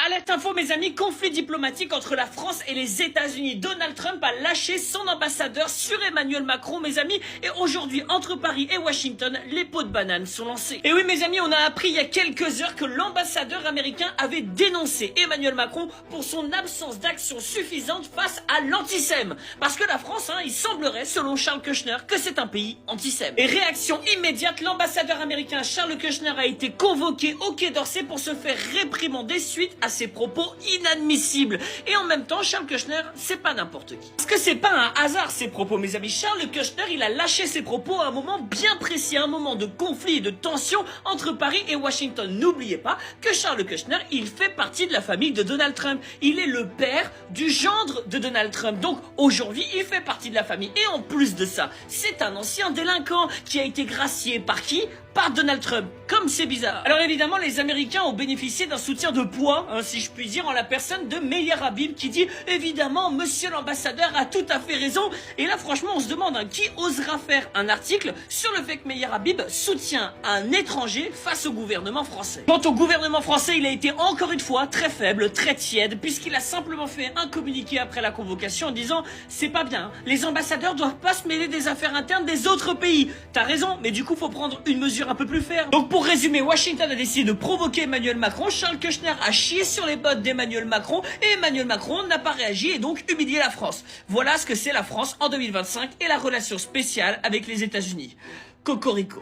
Alerte info mes amis, conflit diplomatique entre la France et les États-Unis. Donald Trump a lâché son ambassadeur sur Emmanuel Macron mes amis. Et aujourd'hui entre Paris et Washington, les pots de banane sont lancés. Et oui mes amis, on a appris il y a quelques heures que l'ambassadeur américain avait dénoncé Emmanuel Macron pour son absence d'action suffisante face à l'antisème. Parce que la France, il semblerait selon Charles Kushner que c'est un pays antisème. Et réaction immédiate, l'ambassadeur américain Charles Kushner a été convoqué au Quai d'Orsay pour se faire réprimander suite à ses propos inadmissibles. Et en même temps, Charles Kushner, c'est pas n'importe qui. Parce que c'est pas un hasard ces propos, mes amis. Charles Kushner, il a lâché ses propos à un moment bien précis, un moment de conflit et de tension entre Paris et Washington. N'oubliez pas que Charles Kushner, il fait partie de la famille de Donald Trump. Il est le père du gendre de Donald Trump. Donc aujourd'hui, il fait partie de la famille. Et en plus de ça, c'est un ancien délinquant qui a été gracié par qui ? Par Donald Trump. Comme c'est bizarre. Alors évidemment, les Américains ont bénéficié d'un soutien de poids, si je puis dire, en la personne de Meyer Habib qui dit « Évidemment, monsieur l'ambassadeur a tout à fait raison ». Et là, franchement, on se demande qui osera faire un article sur le fait que Meyer Habib soutient un étranger face au gouvernement français. Quant au gouvernement français, il a été encore une fois très faible, très tiède, puisqu'il a simplement fait un communiqué après la convocation en disant « C'est pas bien, les ambassadeurs doivent pas se mêler des affaires internes des autres pays. T'as raison, mais du coup, faut prendre une mesure un peu plus ferme. » Donc pour résumer, Washington a décidé de provoquer Emmanuel Macron, Charles Kushner a chié sur les bottes d'Emmanuel Macron et Emmanuel Macron n'a pas réagi et donc humilié la France. Voilà ce que c'est la France en 2025 et la relation spéciale avec les États-Unis. Cocorico.